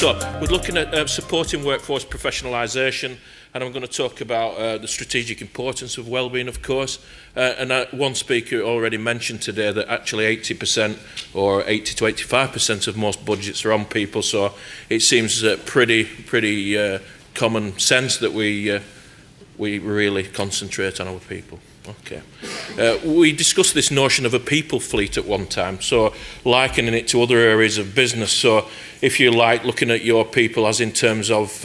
So we're looking at supporting workforce professionalisation, and I'm going to talk about the strategic importance of wellbeing, of course. And one speaker already mentioned today that actually 80% or 80 to 85% of most budgets are on people, so it seems pretty common sense that we really concentrate on our people. Okay. We discussed this notion of a people fleet at one time, so likening it to other areas of business. So if you like looking at your people as in terms of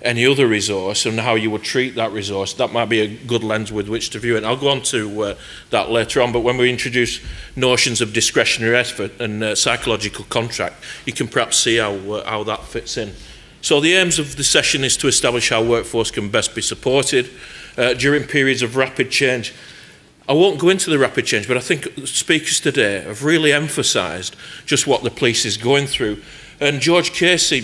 any other resource and how you would treat that resource, that might be a good lens with which to view it. And I'll go on to that later on, but when we introduce notions of discretionary effort and psychological contract, you can perhaps see how that fits in. So the aims of the session is to establish how workforce can best be supported during periods of rapid change. I won't go into the rapid change, but I think the speakers today have really emphasised just what the police is going through. And George Casey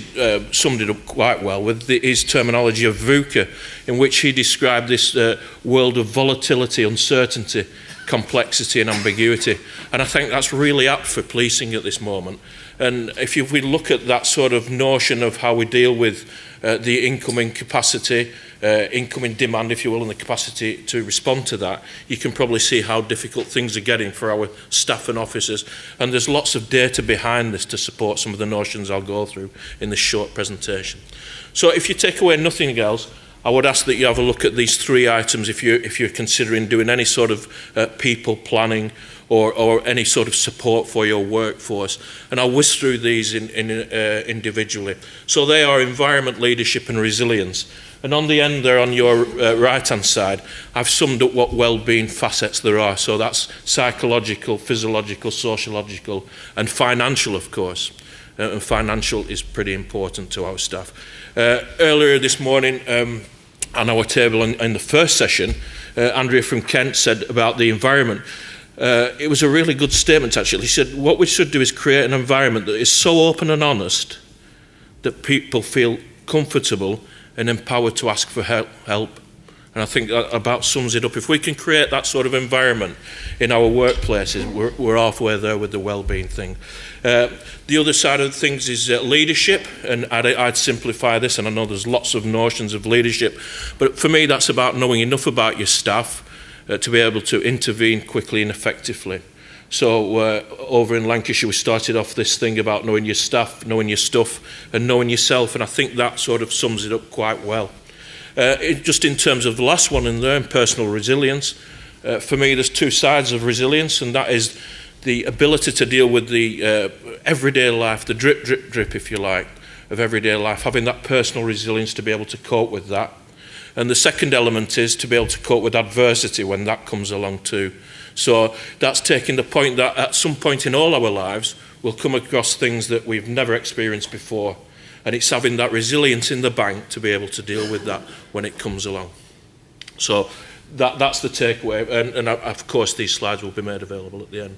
summed it up quite well with his terminology of VUCA, in which he described this world of volatility, uncertainty, complexity and ambiguity. And I think that's really apt for policing at this moment. And if we look at that sort of notion of how we deal with the incoming capacity, incoming demand, if you will, and the capacity to respond to that, you can probably see how difficult things are getting for our staff and officers. And there's lots of data behind this to support some of the notions I'll go through in this short presentation. So if you take away nothing else, I would ask that you have a look at these three items if you're considering doing any sort of people planning or any sort of support for your workforce. And I'll whiz through these individually. So they are environment, leadership and resilience. And on the end there, on your right-hand side, I've summed up what well-being facets there are. So that's psychological, physiological, sociological and financial, of course. And financial is pretty important to our staff. Earlier this morning, on our table in the first session, Andrea from Kent said about the environment. It was a really good statement, actually. He said, what we should do is create an environment that is so open and honest that people feel comfortable and empowered to ask for help. And I think that about sums it up. If we can create that sort of environment in our workplaces, we're halfway there with the well-being thing. The other side of things is leadership, and I'd simplify this, and I know there's lots of notions of leadership, but for me that's about knowing enough about your staff to be able to intervene quickly and effectively. So over in Lancashire we started off this thing about knowing your staff, knowing your stuff and knowing yourself, and I think that sort of sums it up quite well. Just in terms of the last one in there, personal resilience, for me there's two sides of resilience, and that is the ability to deal with the everyday life, the drip, drip, drip, if you like, of everyday life, having that personal resilience to be able to cope with that. And the second element is to be able to cope with adversity when that comes along too. So that's taking the point that at some point in all our lives, we'll come across things that we've never experienced before. And it's having that resilience in the bank to be able to deal with that when it comes along. So that's the takeaway. And of course, these slides will be made available at the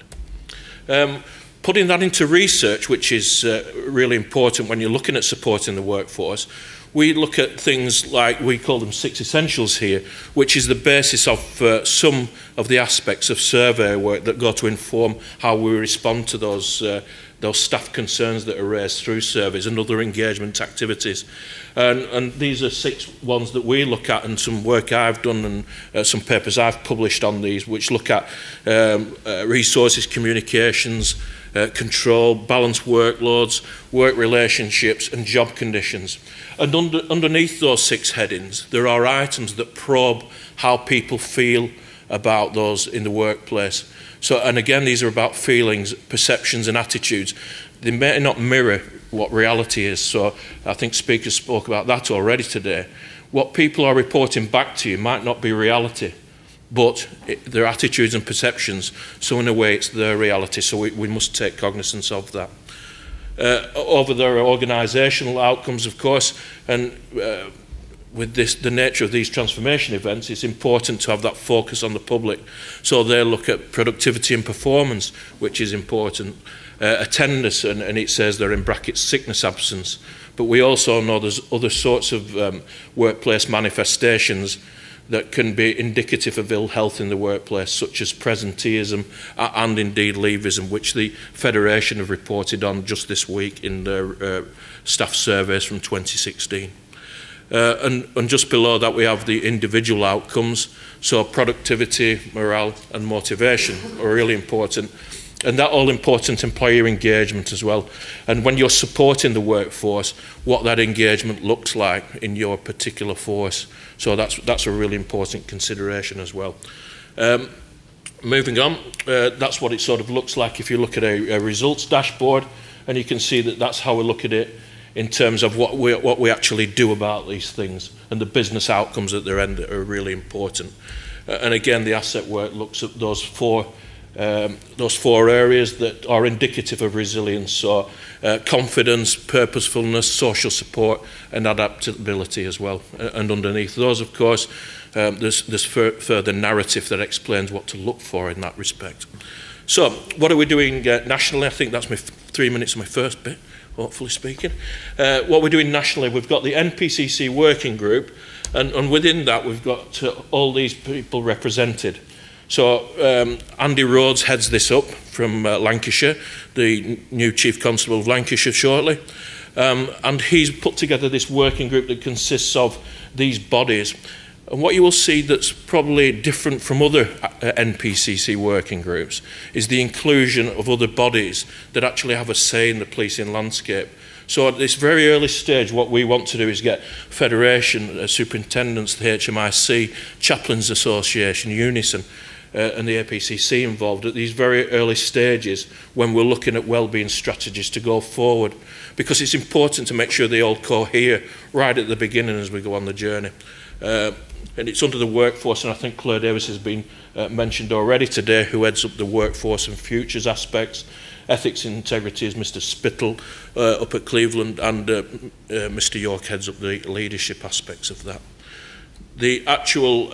end. Putting that into research, which is really important when you're looking at supporting the workforce, we look at things like, we call them 6 essentials here, which is the basis of some of the aspects of survey work that go to inform how we respond to those staff concerns that are raised through surveys and other engagement activities. And these are 6 ones that we look at, and some work I've done and some papers I've published on these, which look at resources, communications, control, balanced workloads, work relationships and job conditions. And underneath those 6 headings, there are items that probe how people feel about those in the workplace. So, and again, these are about feelings, perceptions and attitudes. They may not mirror what reality is. So I think speakers spoke about that already today. What people are reporting back to you might not be reality, but their attitudes and perceptions, so in a way it's their reality, so we must take cognizance of that. Over their organisational outcomes, of course, and with the nature of these transformation events, it's important to have that focus on the public. So they look at productivity and performance, which is important. Attendance, and it says there in brackets, sickness absence. But we also know there's other sorts of workplace manifestations that can be indicative of ill health in the workplace, such as presenteeism and indeed leavism, which the Federation have reported on just this week in their staff surveys from 2016. And just below that we have the individual outcomes, so productivity, morale and motivation are really important. And that all-important employer engagement as well. And when you're supporting the workforce, what that engagement looks like in your particular force. So that's a really important consideration as well. Moving on, that's what it sort of looks like if you look at a results dashboard, and you can see that that's how we look at it in terms of what we actually do about these things, and the business outcomes at their end that are really important. And again, the asset work looks at those four areas that are indicative of resilience, so confidence, purposefulness, social support and adaptability as well. And underneath those, of course, there's further narrative that explains what to look for in that respect. So what are we doing nationally? I think that's my 3 minutes of my first bit, hopefully speaking. What we're doing nationally, we've got the NPCC working group, and within that we've got all these people represented. So Andy Rhodes heads this up from Lancashire, the new Chief Constable of Lancashire shortly. And he's put together this working group that consists of these bodies. And what you will see that's probably different from other NPCC working groups is the inclusion of other bodies that actually have a say in the policing landscape. So at this very early stage, what we want to do is get Federation, Superintendents, the HMIC, Chaplains Association, Unison, and the APCC involved at these very early stages when we're looking at wellbeing strategies to go forward, because it's important to make sure they all cohere right at the beginning as we go on the journey. And it's under the workforce, and I think Claire Davis has been mentioned already today, who heads up the workforce and futures aspects. Ethics and integrity is Mr. Spittle up at Cleveland, and Mr. York heads up the leadership aspects of that. The actual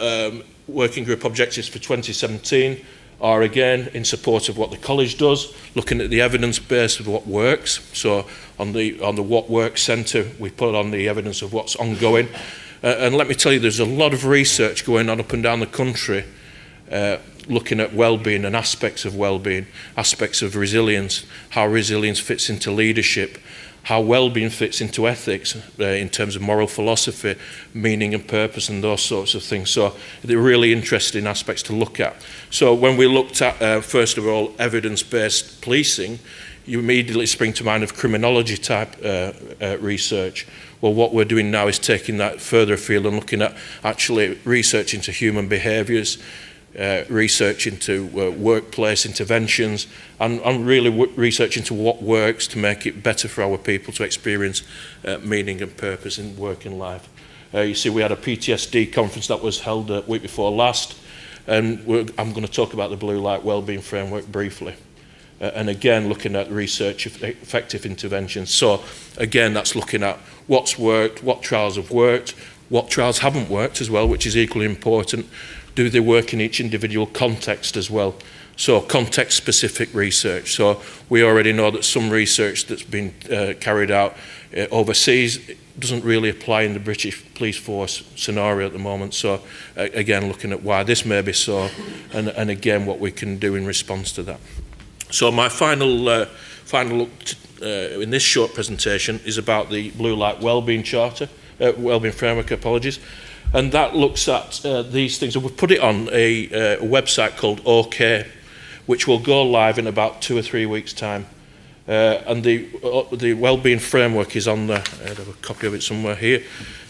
working group objectives for 2017 are again in support of what the college does, looking at the evidence base of what works. So on the What Works Centre, we put on the evidence of what's ongoing. And let me tell you, there's a lot of research going on up and down the country looking at well-being and aspects of well-being, aspects of resilience, how resilience fits into leadership, how well-being fits into ethics in terms of moral philosophy, meaning and purpose and those sorts of things. So they're really interesting aspects to look at. So when we looked at, first of all, evidence-based policing, you immediately spring to mind of criminology type research. Well, what we're doing now is taking that further afield and looking at actually research into human behaviours, research into workplace interventions, and really research into what works to make it better for our people to experience meaning and purpose in working life. You see, we had a PTSD conference that was held the week before last, and I'm going to talk about the Blue Light Wellbeing Framework briefly. And again, looking at research of effective interventions. So again, that's looking at what's worked, what trials have worked, what trials haven't worked as well, which is equally important. Do they work in each individual context as well? So context-specific research. So we already know that some research that's been carried out overseas doesn't really apply in the British police force scenario at the moment. So again, looking at why this may be so, and again, what we can do in response to that. So my final look in this short presentation is about the Blue Light Wellbeing Charter, Wellbeing Framework, apologies. And that looks at these things. And we've put it on a website called OK, which will go live in about 2 or 3 weeks' time. And the Wellbeing Framework is on there. I have a copy of it somewhere here.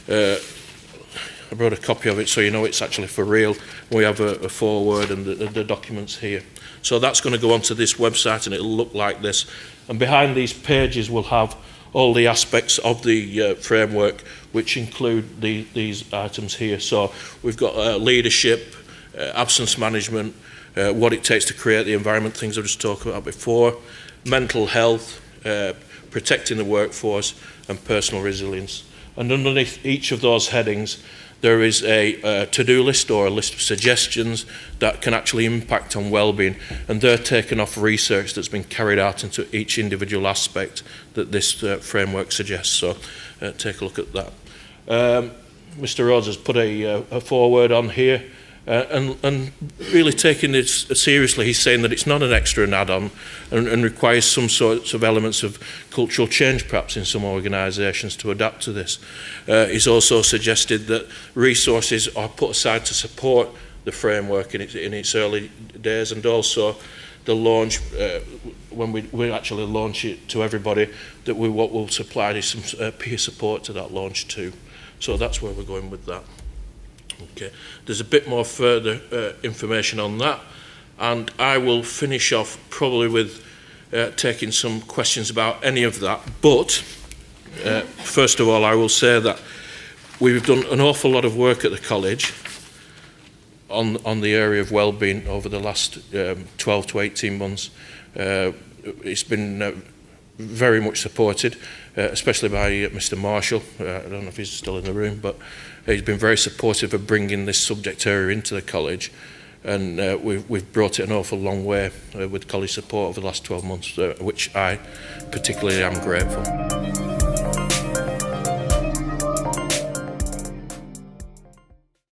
I brought a copy of it so you know it's actually for real. We have a foreword and the documents here. So that's going to go onto this website and it'll look like this. And behind these pages we'll have all the aspects of the framework, which include these items here. So we've got leadership, absence management, what it takes to create the environment, things I just talked about before, mental health, protecting the workforce, and personal resilience. And underneath each of those headings, there is a to-do list or a list of suggestions that can actually impact on well-being, and they're taken off research that's been carried out into each individual aspect that this framework suggests. So take a look at that. Mr Rhodes has put a foreword on here, and really taking this seriously. He's saying that it's not an extra and add-on, and requires some sorts of elements of cultural change perhaps in some organisations to adapt to this. He's also suggested that resources are put aside to support the framework in its early days, and also the launch, when we actually launch it to everybody, that what we'll supply is some peer support to that launch too. So that's where we're going with that. Okay. There's a bit more further information on that, and I will finish off probably with taking some questions about any of that. But first of all, I will say that we've done an awful lot of work at the college on the area of wellbeing over the last 12 to 18 months. It's been very much supported, especially by Mr Marshall. I don't know if he's still in the room, but he's been very supportive of bringing this subject area into the college, and we've brought it an awful long way with college support over the last 12 months, which I particularly am grateful.